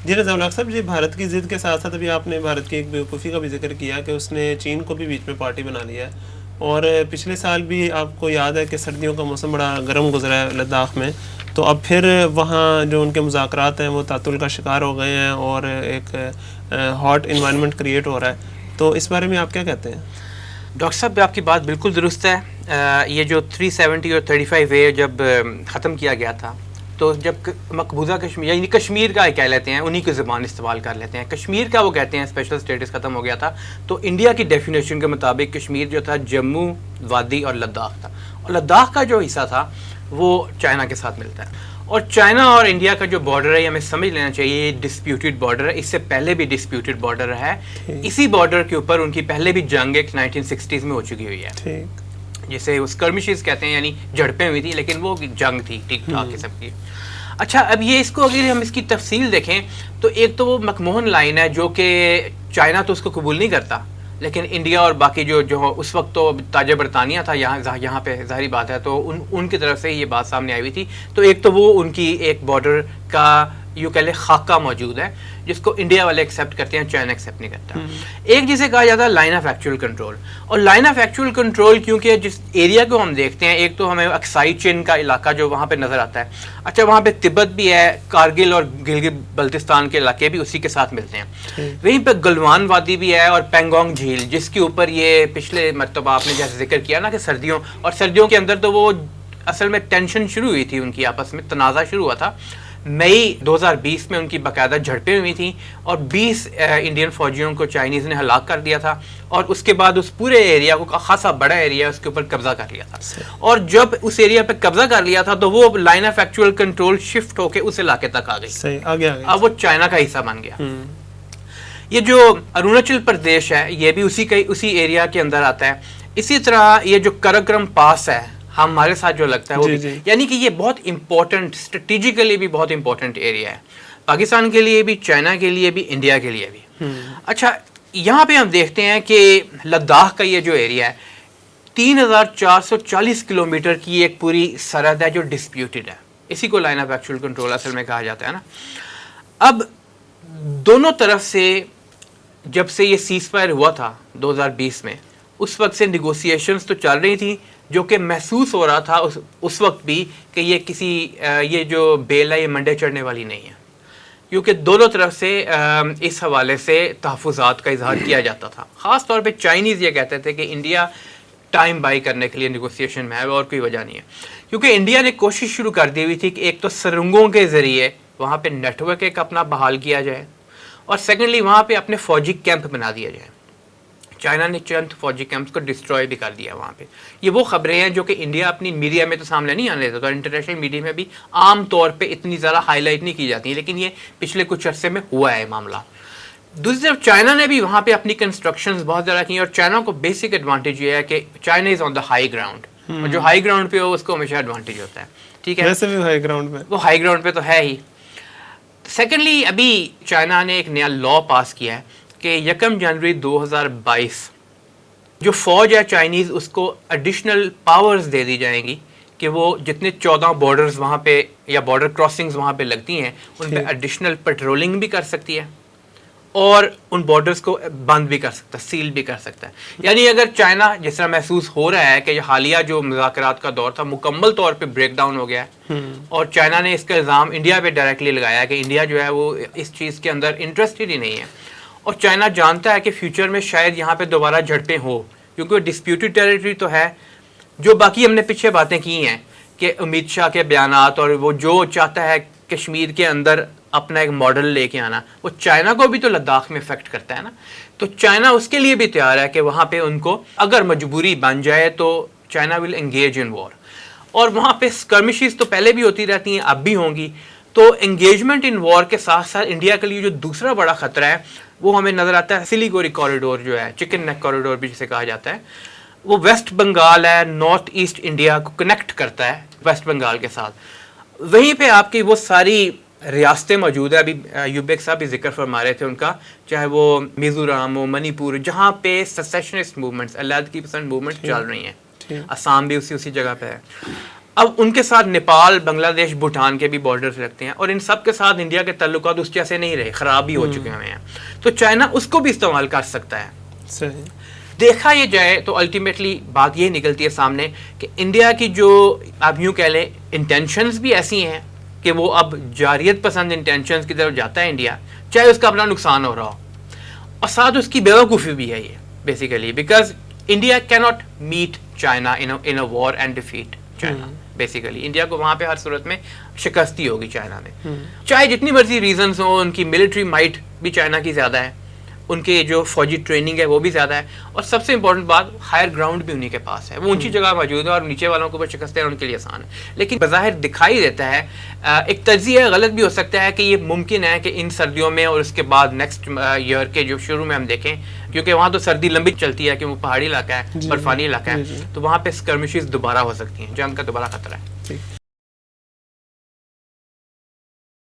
جی رضا الحق صاحب، جی بھارت کی ضد کے ساتھ ساتھ ابھی آپ نے بھارت کی ایک بیوقوفی کا بھی ذکر کیا کہ اس نے چین کو بھی بیچ میں پارٹی بنا لیا ہے، اور پچھلے سال بھی آپ کو یاد ہے کہ سردیوں کا موسم بڑا گرم گزرا ہے لداخ میں، تو اب پھر وہاں جو ان کے مذاکرات ہیں وہ تعطل کا شکار ہو گئے ہیں اور ایک ہاٹ انوائرمنٹ کریٹ ہو رہا ہے، تو اس بارے میں آپ کیا کہتے ہیں؟ ڈاکٹر صاحب آپ کی بات بالکل درست ہے. یہ جو 370 اور 35A جب ختم کیا گیا تھا تو جب مقبوضہ کشمیر یعنی کشمیر کا کہہ لیتے ہیں، انہی کی زبان استعمال کر لیتے ہیں، کشمیر کا وہ کہتے ہیں اسپیشل اسٹیٹس ختم ہو گیا تھا، تو انڈیا کی ڈیفینیشن کے مطابق کشمیر جو تھا جموں، وادی اور لداخ تھا، اور لداخ کا جو حصہ تھا وہ چائنا کے ساتھ ملتا ہے. اور چائنا اور انڈیا کا جو بارڈر ہے یہ ہمیں سمجھ لینا چاہیے، یہ ڈسپیوٹڈ بارڈر ہے، اس سے پہلے بھی ڈسپیوٹڈ بارڈر ہے. اسی بارڈر کے اوپر ان کی پہلے بھی جنگ ایک 1960s میں ہو چکی ہوئی ہے، جسے اسکرمشز کہتے ہیں، یعنی جھڑپیں ہوئی تھی لیکن وہ جنگ تھی ٹھیک ٹھاک قسم کی. اچھا اب یہ اس کو اگر ہم اس کی تفصیل دیکھیں تو ایک تو وہ مکموہن لائن ہے جو کہ چائنا تو اس کو قبول نہیں کرتا، لیکن انڈیا اور باقی جو اس وقت تو تاج برطانیہ تھا یہاں پہ ظاہری بات ہے، تو ان کی طرف سے یہ بات سامنے آئی ہوئی تھی. تو ایک تو وہ ان کی ایک بارڈر کا یوں کہہ لیں خاکہ موجود ہے جس کو انڈیا والے ایکسیپٹ کرتے ہیں، چائنا ایکسیپٹ نہیں کرتا. ایک جسے کہا جاتا ہے لائن آف ایکچوئل کنٹرول، اور لائن آف ایکچوئل کنٹرول کیونکہ جس ایریا کو ہم دیکھتے ہیں، ایک تو ہمیں اکسائی چین کا علاقہ جو وہاں پہ نظر آتا ہے، اچھا وہاں پہ تبت بھی ہے، کارگل اور گلگت بلتستان کے علاقے بھی اسی کے ساتھ ملتے ہیں، وہیں پہ گلوان وادی بھی ہے اور پینگونگ جھیل جس کے اوپر یہ پچھلے مرتبہ آپ نے جیسے ذکر کیا نا کہ سردیوں کے اندر تو وہ اصل میں ٹینشن شروع ہوئی تھی، ان کی آپس میں تنازع شروع ہوا تھا. مئی 2020 میں ان کی باقاعدہ جھڑپیں ہوئی تھیں اور 20 انڈین فوجیوں کو چائنیز نے ہلاک کر دیا تھا، اور اس کے بعد اس پورے ایریا کو خاصا بڑا ایریا اس کے اوپر قبضہ کر لیا تھا. اور جب اس ایریا پہ قبضہ کر لیا تھا تو وہ line of actual control shift ہو کے اس علاقے تک آ گئی، اب وہ چائنا کا حصہ بن گیا. یہ جو اروناچل پردیش ہے یہ بھی اسی ایریا کے اندر آتا ہے. اسی طرح یہ جو کرکرم پاس ہے ہمارے ساتھ جو لگتا ہے وہ یعنی کہ یہ بہت امپورٹنٹ، اسٹریٹجیکلی بھی بہت امپورٹنٹ ایریا ہے، پاکستان کے لیے بھی، چائنا کے لیے بھی، انڈیا کے لیے بھی. اچھا یہاں پہ ہم دیکھتے ہیں کہ لداخ کا یہ جو ایریا ہے 3440 کلومیٹر کی ایک پوری سرحد ہے جو ڈسپیوٹڈ ہے، اسی کو لائن آف ایکچوئل کنٹرول اصل میں کہا جاتا ہے نا. اب دونوں طرف سے جب سے یہ سیز فائر ہوا تھا 2020 میں، اس وقت سے نیگوسیشنز تو چل رہی تھیں، جو کہ محسوس ہو رہا تھا اس وقت بھی کہ یہ جو بیل ہے یہ منڈے چڑھنے والی نہیں ہے، کیونکہ دونوں طرف سے اس حوالے سے تحفظات کا اظہار کیا جاتا تھا. خاص طور پہ چائنیز یہ کہتے تھے کہ انڈیا ٹائم بائی کرنے کے لیے نیگوسیشن میں ہے، اور کوئی وجہ نہیں ہے، کیونکہ انڈیا نے کوشش شروع کر دی ہوئی تھی کہ ایک تو سرنگوں کے ذریعے وہاں پہ نیٹ ورک ایک اپنا بحال کیا جائے، اور سیکنڈلی وہاں پہ اپنے فوجی کیمپ بنا دیا جائے. چائنا نے چند فوجی کیمپس کو ڈسٹروائے بھی کر دیا وہاں پہ. یہ وہ خبریں ہیں جو کہ انڈیا اپنی میڈیا میں تو سامنے نہیں آنے دیتا، اور انٹرنیشنل میڈیا میں بھی عام طور پہ اتنی زیادہ ہائی لائٹ نہیں کی جاتی ہیں، لیکن یہ پچھلے کچھ عرصے میں ہوا ہے معاملہ. دوسری طرف چائنا نے بھی وہاں پہ اپنی کنسٹرکشنز بہت زیادہ کی، اور چائنا کو بیسک ایڈوانٹیج یہ ہے کہ China is on the high ground, اور جو ہائی گراؤنڈ پہ ہو اس کو ہمیشہ ایڈوانٹیج ہوتا ہے. ٹھیک ہے، ویسے بھی ہائی گراؤنڈ میں وہ ہائی گراؤنڈ پہ تو ہے ہی. سیکنڈلی ابھی چائنا نے ایک نیا لا پاس کیا ہے کہ 1 جنوری 2022 جو فوج ہے چائنیز اس کو ایڈیشنل پاورز دے دی جائیں گی کہ وہ جتنے 14 بارڈرز وہاں پہ یا بارڈر کراسنگز وہاں پہ لگتی ہیں ان پہ ایڈیشنل پیٹرولنگ بھی کر سکتی ہے، اور ان بارڈرز کو بند بھی کر سکتا ہے، سیل بھی کر سکتا ہے. یعنی اگر چائنا جس طرح محسوس ہو رہا ہے کہ یہ حالیہ جو مذاکرات کا دور تھا مکمل طور پہ بریک ڈاؤن ہو گیا ہے، اور چائنا نے اس کا الزام انڈیا پہ ڈائریکٹلی لگایا کہ انڈیا جو ہے وہ اس چیز کے اندر انٹرسٹڈ ہی نہیں ہے، اور چائنا جانتا ہے کہ فیوچر میں شاید یہاں پہ دوبارہ جھڑپیں ہو، کیونکہ وہ ڈسپیوٹڈ ٹیریٹری تو ہے. جو باقی ہم نے پیچھے باتیں کی ہیں کہ امت شاہ کے بیانات اور وہ جو چاہتا ہے کشمیر کے اندر اپنا ایک ماڈل لے کے آنا، وہ چائنا کو بھی تو لداخ میں افیکٹ کرتا ہے نا. تو چائنا اس کے لیے بھی تیار ہے کہ وہاں پہ ان کو اگر مجبوری بن جائے تو چائنا ول انگیج ان وار، اور وہاں پہ اسکرمشز تو پہلے بھی ہوتی رہتی ہیں، اب بھی ہوں گی. تو انگیجمنٹ ان وار کے ساتھ ساتھ انڈیا کے لیے جو دوسرا بڑا خطرہ ہے وہ ہمیں نظر آتا ہے سلیگوری کوریڈور جو ہے، چکن نیک کوریڈور بھی جسے کہا جاتا ہے. وہ ویسٹ بنگال ہے، نارتھ ایسٹ انڈیا کو کنیکٹ کرتا ہے ویسٹ بنگال کے ساتھ. وہیں پہ آپ کی وہ ساری ریاستیں موجود ہیں، ابھی یوبیک صاحب بھی ذکر فرما رہے تھے ان کا، چاہے وہ میزورام ہو، منی پور، جہاں پہ سیسیشنسٹ موومنٹس، علیحدگی پسند موومنٹس چل رہی ہیں. آسام بھی اسی جگہ پہ ہے. اب ان کے ساتھ نیپال، بنگلہ دیش، بھوٹان کے بھی بارڈرز رکھتے ہیں، اور ان سب کے ساتھ انڈیا کے تعلقات اس جیسے نہیں رہے، خراب بھی ہو چکے ہوئے ہیں. تو چائنا اس کو بھی استعمال کر سکتا ہے. صحیح. دیکھا یہ جائے تو الٹیمیٹلی بات یہ نکلتی ہے سامنے کہ انڈیا کی جو آپ یوں کہہ لیں انٹینشنز بھی ایسی ہیں کہ وہ اب جاریت پسند انٹینشنز کی طرف جاتا ہے انڈیا، چاہے اس کا اپنا نقصان ہو رہا ہو، اور ساتھ اس کی بیوقوفی بھی ہے یہ بیسیکلی، بیکاز انڈیا کی not meet China in a war and defeat China. Basically India کو وہاں پہ ہر صورت میں شکستی ہوگی چائنا میں، چاہے جتنی مرضی ریزنز ہوں. ان کی ملٹری مائٹ بھی چائنا کی زیادہ ہے، ان کے جو فوجی ٹریننگ ہے وہ بھی زیادہ ہے، اور سب سے امپورٹنٹ بات ہائر گراؤنڈ بھی انہی کے پاس ہے. وہ اونچی جگہ موجود ہے اور نیچے والوں کو شکست دینا ان کے لیے آسان ہے. لیکن بظاہر دکھائی دیتا ہے، ایک تجزیہ غلط بھی ہو سکتا ہے کہ یہ ممکن ہے کہ ان سردیوں میں اور اس کے بعد نیکسٹ ایئر کے جو شروع میں ہم دیکھیں، کیونکہ وہاں تو سردی لمبی چلتی ہے کہ وہ پہاڑی علاقہ ہے، برفانی علاقہ ہے، تو وہاں پہ اسکرمشز دوبارہ ہو سکتی ہیں، جنگ کا دوبارہ خطرہ ہے.